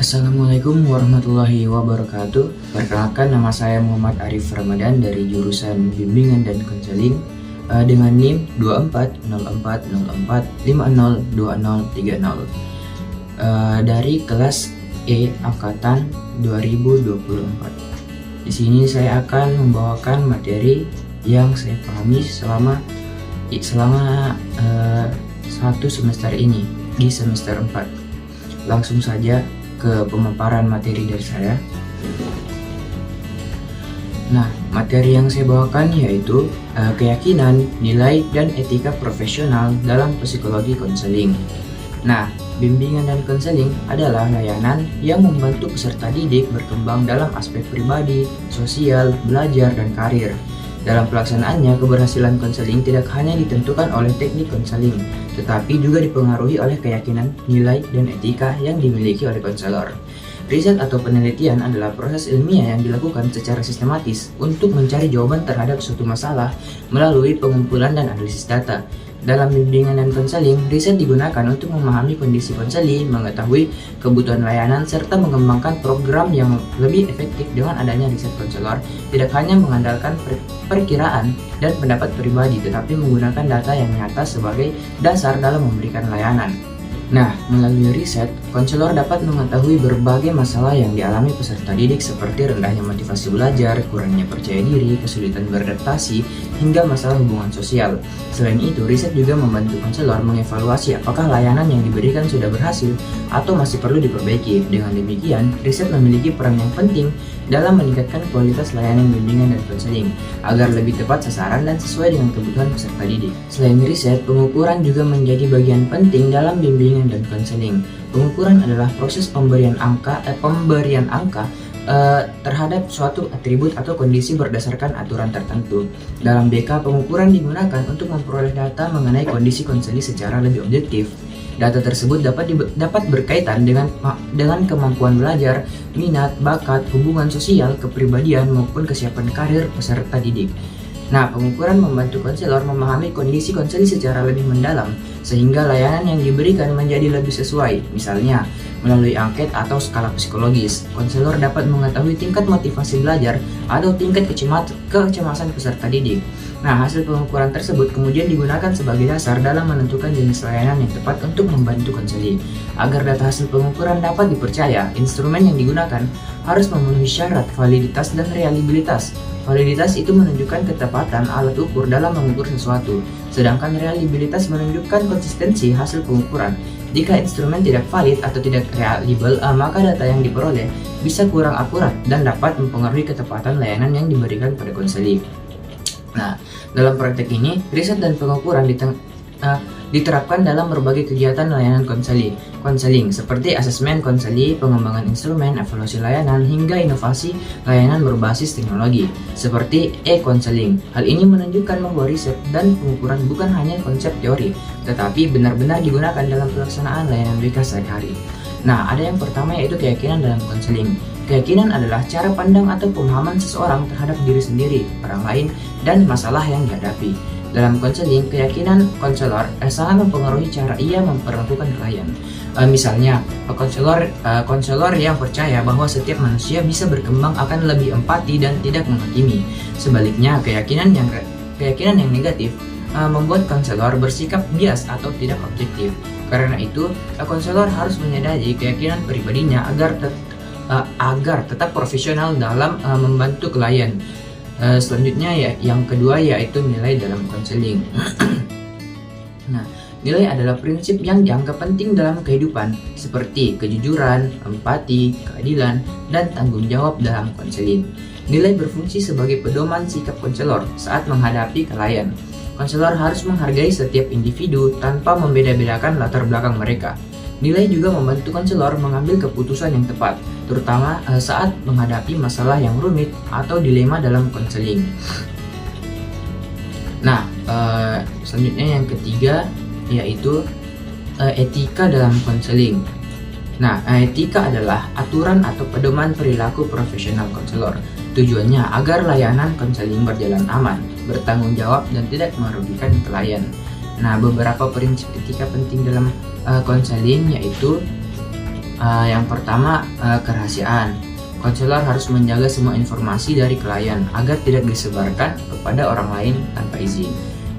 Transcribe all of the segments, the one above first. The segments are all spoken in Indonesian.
Assalamualaikum warahmatullahi wabarakatuh. Perkenalkan, nama saya Muhammad Arif Ramadan dari jurusan Bimbingan dan Konseling dengan NIM 240404502030 dari kelas E angkatan 2024. Di sini saya akan membawakan materi yang saya pahami selama satu semester ini di semester 4. Langsung saja ke pemaparan materi dari saya. Nah, materi yang saya bawakan yaitu keyakinan, nilai, dan etika profesional dalam psikologi konseling. Nah, bimbingan dan konseling adalah layanan yang membantu peserta didik berkembang dalam aspek pribadi, sosial, belajar, dan karir. Dalam pelaksanaannya, keberhasilan konseling tidak hanya ditentukan oleh teknik konseling, tetapi juga dipengaruhi oleh keyakinan, nilai, dan etika yang dimiliki oleh konselor. Riset atau penelitian adalah proses ilmiah yang dilakukan secara sistematis untuk mencari jawaban terhadap suatu masalah melalui pengumpulan dan analisis data. Dalam bimbingan dan konseling, riset digunakan untuk memahami kondisi konseli, mengetahui kebutuhan layanan, serta mengembangkan program yang lebih efektif. Dengan adanya riset, konselor tidak hanya mengandalkan perkiraan dan pendapat pribadi, tetapi menggunakan data yang nyata sebagai dasar dalam memberikan layanan. Nah, melalui riset, konselor dapat mengetahui berbagai masalah yang dialami peserta didik seperti rendahnya motivasi belajar, kurangnya percaya diri, kesulitan beradaptasi, hingga masalah hubungan sosial. Selain itu, riset juga membantu konselor mengevaluasi apakah layanan yang diberikan sudah berhasil atau masih perlu diperbaiki. Dengan demikian, riset memiliki peran yang penting dalam meningkatkan kualitas layanan bimbingan dan konseling agar lebih tepat sasaran dan sesuai dengan kebutuhan peserta didik. Selain riset, pengukuran juga menjadi bagian penting dalam bimbingan dan konseling. Pengukuran adalah proses pemberian angka terhadap suatu atribut atau kondisi berdasarkan aturan tertentu. Dalam BK, pengukuran digunakan untuk memperoleh data mengenai kondisi konseli secara lebih objektif. Data tersebut dapat berkaitan dengan kemampuan belajar, minat, bakat, hubungan sosial, kepribadian, maupun kesiapan karir peserta didik. Nah, pengukuran membantu konselor memahami kondisi konseli secara lebih mendalam, sehingga layanan yang diberikan menjadi lebih sesuai. Misalnya, melalui angket atau skala psikologis, konselor dapat mengetahui tingkat motivasi belajar atau tingkat kecemasan peserta didik. Nah, hasil pengukuran tersebut kemudian digunakan sebagai dasar dalam menentukan jenis layanan yang tepat untuk membantu konseli. Agar data hasil pengukuran dapat dipercaya, instrumen yang digunakan harus memenuhi syarat validitas dan reliabilitas. Validitas itu menunjukkan ketepatan alat ukur dalam mengukur sesuatu, sedangkan reliabilitas menunjukkan konsistensi hasil pengukuran. Jika instrumen tidak valid atau tidak reliable, maka data yang diperoleh bisa kurang akurat dan dapat mempengaruhi ketepatan layanan yang diberikan pada konseli. Nah, dalam praktek ini, riset dan pengukuran diterapkan dalam berbagai kegiatan layanan konseling seperti asesmen konseli, pengembangan instrumen, evaluasi layanan, hingga inovasi layanan berbasis teknologi seperti e-konseling. Hal ini menunjukkan bahwa riset dan pengukuran bukan hanya konsep teori, tetapi benar-benar digunakan dalam pelaksanaan layanan BK sehari-hari. Nah, ada yang pertama yaitu keyakinan dalam konseling. Keyakinan adalah cara pandang atau pemahaman seseorang terhadap diri sendiri, orang lain, dan masalah yang dihadapi. Dalam konseling, keyakinan konselor sangat mempengaruhi cara ia memperlakukan klien. Misalnya, konselor yang percaya bahwa setiap manusia bisa berkembang akan lebih empati dan tidak menghakimi. Sebaliknya, keyakinan yang negatif membuat konselor bersikap bias atau tidak objektif. Karena itu, konselor harus menyadari keyakinan pribadinya agar tetap profesional dalam membantu klien. Selanjutnya yang kedua yaitu nilai dalam konseling. Nah, nilai adalah prinsip yang dianggap penting dalam kehidupan seperti kejujuran, empati, keadilan, dan tanggung jawab dalam konseling. Nilai berfungsi sebagai pedoman sikap konselor saat menghadapi klien. Konselor harus menghargai setiap individu tanpa membeda-bedakan latar belakang mereka. Nilai juga membantu konselor mengambil keputusan yang tepat, terutama saat menghadapi masalah yang rumit atau dilema dalam konseling. Nah, selanjutnya yang ketiga yaitu etika dalam konseling. Nah, etika adalah aturan atau pedoman perilaku profesional konselor. Tujuannya agar layanan konseling berjalan aman, bertanggung jawab, dan tidak merugikan klien. Nah, beberapa prinsip etika penting dalam konseling yaitu Yang pertama, kerahasiaan. Konselor harus menjaga semua informasi dari klien agar tidak disebarkan kepada orang lain tanpa izin.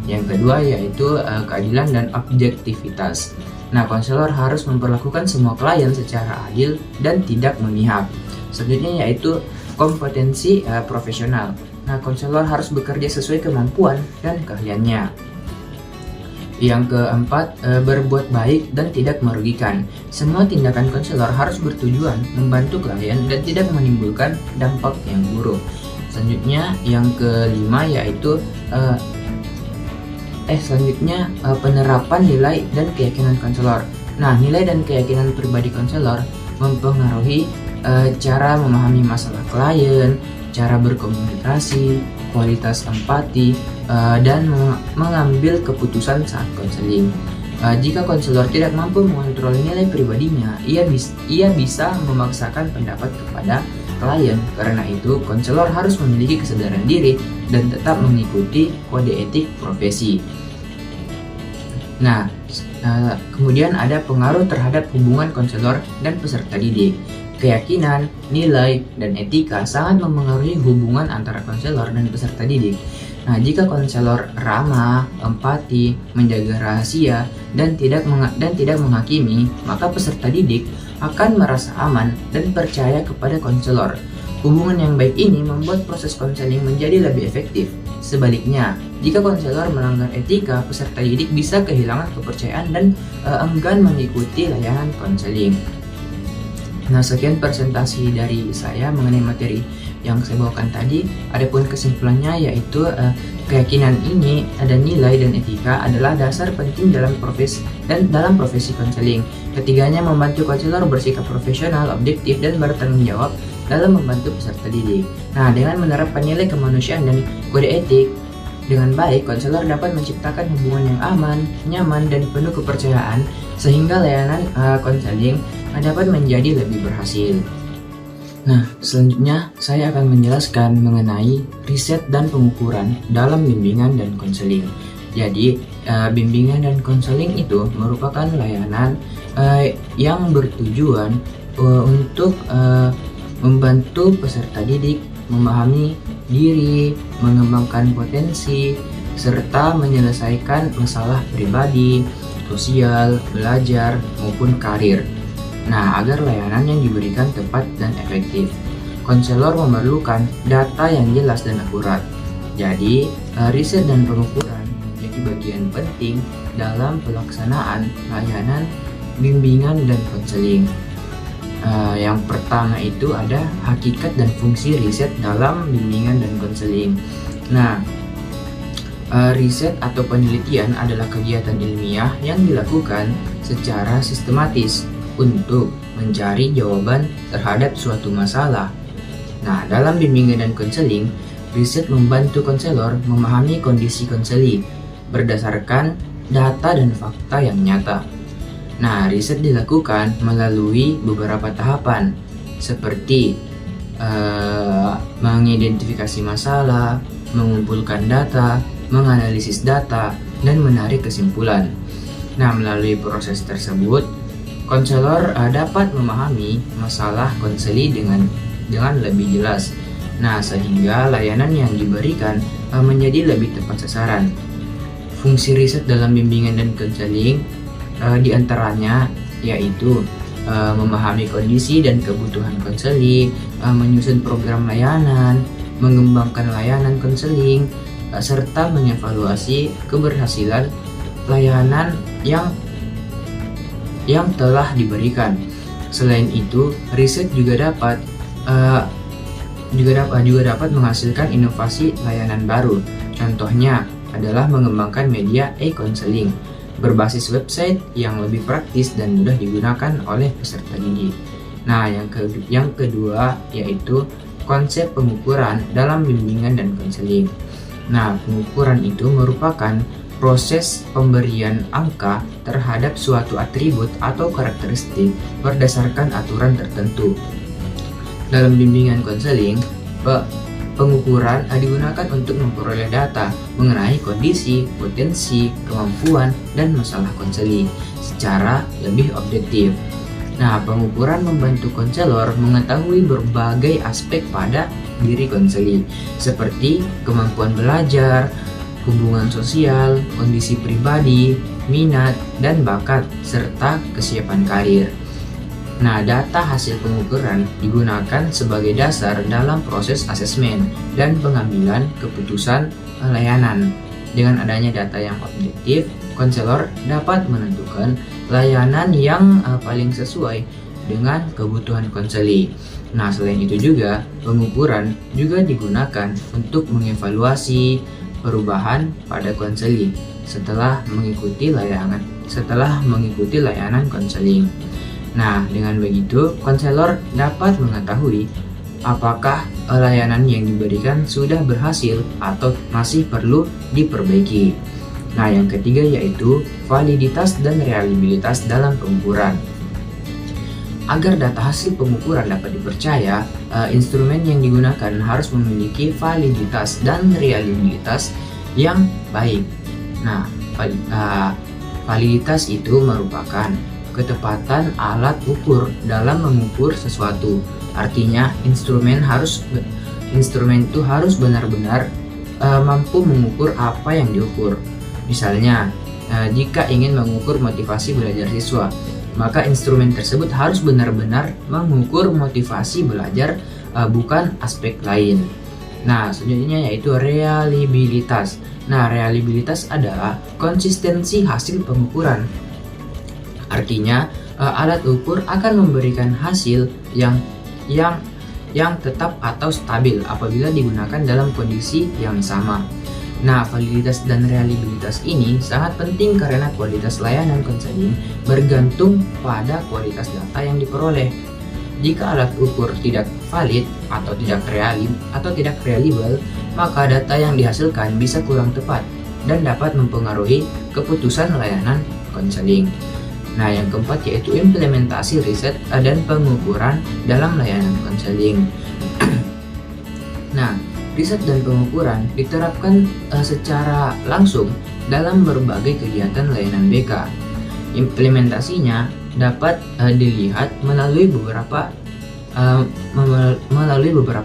Yang kedua yaitu keadilan dan objektivitas. Nah, konselor harus memperlakukan semua klien secara adil dan tidak memihak. Selanjutnya yaitu kompetensi profesional. Nah, konselor harus bekerja sesuai kemampuan dan keahliannya. Yang keempat, berbuat baik dan tidak merugikan. Semua tindakan konselor harus bertujuan membantu klien dan tidak menimbulkan dampak yang buruk. Selanjutnya, yang kelima yaitu penerapan nilai dan keyakinan konselor. Nah, nilai dan keyakinan pribadi konselor mempengaruhi cara memahami masalah klien, cara berkomunikasi, kualitas empati, dan mengambil keputusan saat konseling. Jika konselor tidak mampu mengontrol nilai pribadinya, ia bisa memaksakan pendapat kepada klien. Karena itu, konselor harus memiliki kesadaran diri dan tetap mengikuti kode etik profesi. Nah, kemudian ada pengaruh terhadap hubungan konselor dan peserta didik. Keyakinan, nilai, dan etika sangat memengaruhi hubungan antara konselor dan peserta didik. Nah, jika konselor ramah, empati, menjaga rahasia, dan tidak menghakimi, maka peserta didik akan merasa aman dan percaya kepada konselor. Hubungan yang baik ini membuat proses konseling menjadi lebih efektif. Sebaliknya, jika konselor melanggar etika, peserta didik bisa kehilangan kepercayaan dan enggan mengikuti layanan konseling. Nah, sekian presentasi dari saya mengenai materi yang saya bawakan tadi. Adapun kesimpulannya yaitu keyakinan ini, ada nilai dan etika adalah dasar penting dalam profesi konseling. Ketiganya membantu konselor bersikap profesional, objektif, dan bertanggung jawab dalam membantu peserta didik. Nah, dengan menerapkan nilai kemanusiaan dan kode etik dengan baik, konselor dapat menciptakan hubungan yang aman, nyaman, dan penuh kepercayaan sehingga layanan konseling dapat menjadi lebih berhasil. Nah, selanjutnya saya akan menjelaskan mengenai riset dan pengukuran dalam bimbingan dan konseling. Jadi, bimbingan dan konseling itu merupakan layanan yang bertujuan untuk membantu peserta didik memahami diri, mengembangkan potensi, serta menyelesaikan masalah pribadi, sosial, belajar, maupun karir. Nah, agar layanan yang diberikan tepat dan efektif, konselor memerlukan data yang jelas dan akurat. Jadi, riset dan pengukuran menjadi bagian penting dalam pelaksanaan layanan bimbingan dan konseling. Yang pertama itu ada hakikat dan fungsi riset dalam bimbingan dan konseling. Nah, riset atau penelitian adalah kegiatan ilmiah yang dilakukan secara sistematis untuk mencari jawaban terhadap suatu masalah. Nah, dalam bimbingan dan konseling, riset membantu konselor memahami kondisi konseli berdasarkan data dan fakta yang nyata. Nah, riset dilakukan melalui beberapa tahapan seperti mengidentifikasi masalah, mengumpulkan data, menganalisis data, dan menarik kesimpulan. Nah, melalui proses tersebut, konselor dapat memahami masalah konseli dengan lebih jelas. Nah, sehingga layanan yang diberikan menjadi lebih tepat sasaran. Fungsi riset dalam bimbingan dan konseling diantaranya yaitu memahami kondisi dan kebutuhan konseli, menyusun program layanan, mengembangkan layanan konseling, serta mengevaluasi keberhasilan layanan yang telah diberikan. Selain itu, riset juga dapat menghasilkan inovasi layanan baru. Contohnya adalah mengembangkan media e-counseling berbasis website yang lebih praktis dan mudah digunakan oleh peserta didik. Nah, yang kedua yaitu konsep pengukuran dalam bimbingan dan konseling. Nah, pengukuran itu merupakan proses pemberian angka terhadap suatu atribut atau karakteristik berdasarkan aturan tertentu. Dalam bimbingan konseling, pengukuran digunakan untuk memperoleh data mengenai kondisi, potensi, kemampuan, dan masalah konseling secara lebih objektif. Nah, pengukuran membantu konselor mengetahui berbagai aspek pada diri konseli, seperti kemampuan belajar, hubungan sosial, kondisi pribadi, minat, dan bakat, serta kesiapan karir. Nah, data hasil pengukuran digunakan sebagai dasar dalam proses asesmen dan pengambilan keputusan layanan. Dengan adanya data yang objektif, konselor dapat menentukan layanan yang paling sesuai dengan kebutuhan konseli. Nah, selain itu juga, pengukuran juga digunakan untuk mengevaluasi perubahan pada konseli setelah mengikuti layanan konseling. Nah, dengan begitu, konselor dapat mengetahui apakah layanan yang diberikan sudah berhasil atau masih perlu diperbaiki. Nah, yang ketiga yaitu validitas dan reliabilitas dalam pengukuran. Agar data hasil pengukuran dapat dipercaya, instrumen yang digunakan harus memiliki validitas dan reliabilitas yang baik. Nah, validitas itu merupakan ketepatan alat ukur dalam mengukur sesuatu. Artinya, instrumen itu harus benar-benar mampu mengukur apa yang diukur. Misalnya, jika ingin mengukur motivasi belajar siswa, maka instrumen tersebut harus benar-benar mengukur motivasi belajar, bukan aspek lain. Nah, selanjutnya yaitu reliabilitas. Nah, reliabilitas adalah konsistensi hasil pengukuran. Artinya, alat ukur akan memberikan hasil yang tetap atau stabil apabila digunakan dalam kondisi yang sama. Nah, validitas dan reliabilitas ini sangat penting karena kualitas layanan konseling bergantung pada kualitas data yang diperoleh. Jika alat ukur tidak valid atau tidak reliable, maka data yang dihasilkan bisa kurang tepat dan dapat mempengaruhi keputusan layanan konseling. Nah, yang keempat yaitu implementasi riset dan pengukuran dalam layanan konseling. Nah, riset dan pengukuran diterapkan secara langsung dalam berbagai kegiatan layanan BK. Implementasinya dapat dilihat melalui beberapa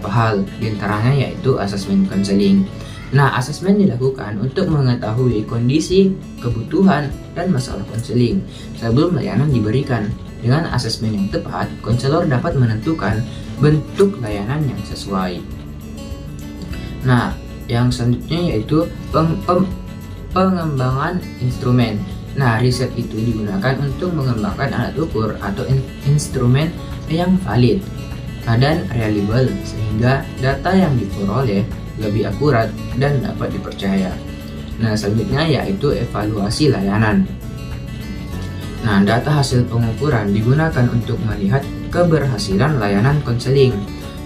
hal, diantaranya yaitu asesmen konseling. Nah, asesmen dilakukan untuk mengetahui kondisi, kebutuhan, dan masalah konseling sebelum layanan diberikan. Dengan asesmen yang tepat, konselor dapat menentukan bentuk layanan yang sesuai. Nah, yang selanjutnya yaitu pengembangan instrumen. Nah, riset itu digunakan untuk mengembangkan alat ukur atau instrumen yang valid dan reliable sehingga data yang diperoleh lebih akurat dan dapat dipercaya. Nah, selanjutnya yaitu evaluasi layanan. Nah, data hasil pengukuran digunakan untuk melihat keberhasilan layanan konseling.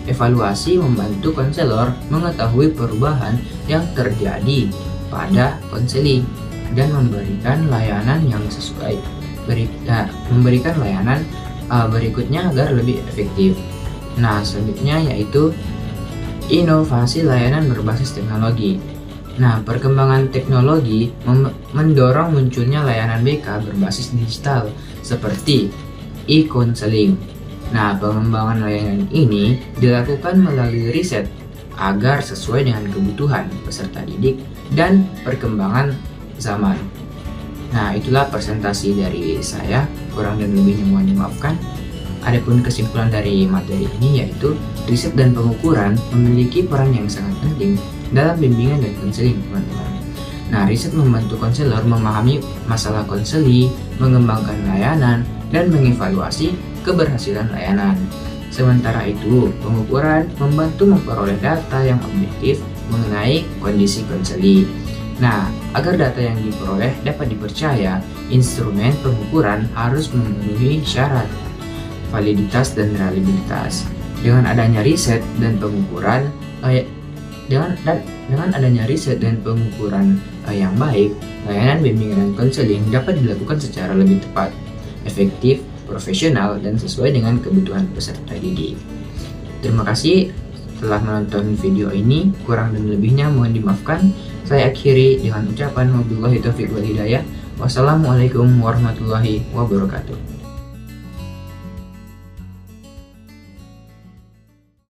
Evaluasi membantu konselor mengetahui perubahan yang terjadi pada konseling dan memberikan layanan yang sesuai. Memberikan layanan berikutnya agar lebih efektif. Nah, selanjutnya yaitu inovasi layanan berbasis teknologi. Nah, perkembangan teknologi mendorong munculnya layanan BK berbasis digital seperti e-counseling. Nah, pengembangan layanan ini dilakukan melalui riset agar sesuai dengan kebutuhan peserta didik dan perkembangan zaman. Nah, itulah presentasi dari saya, kurang dan lebihnya mohon dimaafkan. Adapun kesimpulan dari materi ini yaitu riset dan pengukuran memiliki peran yang sangat penting dalam bimbingan dan konseling, teman-teman. Nah, riset membantu konselor memahami masalah konseli, mengembangkan layanan, dan mengevaluasi keberhasilan layanan. Sementara itu, pengukuran membantu memperoleh data yang objektif mengenai kondisi konseli. Nah, agar data yang diperoleh dapat dipercaya, instrumen pengukuran harus memenuhi syarat validitas dan reliabilitas. Dengan adanya riset dan pengukuran yang baik, layanan bimbingan dan konseling dapat dilakukan secara lebih tepat, efektif, profesional, dan sesuai dengan kebutuhan peserta didik. Terima kasih telah menonton video ini. Kurang dan lebihnya mohon dimaafkan. Saya akhiri dengan ucapan wabillahi taufiq wal hidayah. Wassalamualaikum warahmatullahi wabarakatuh.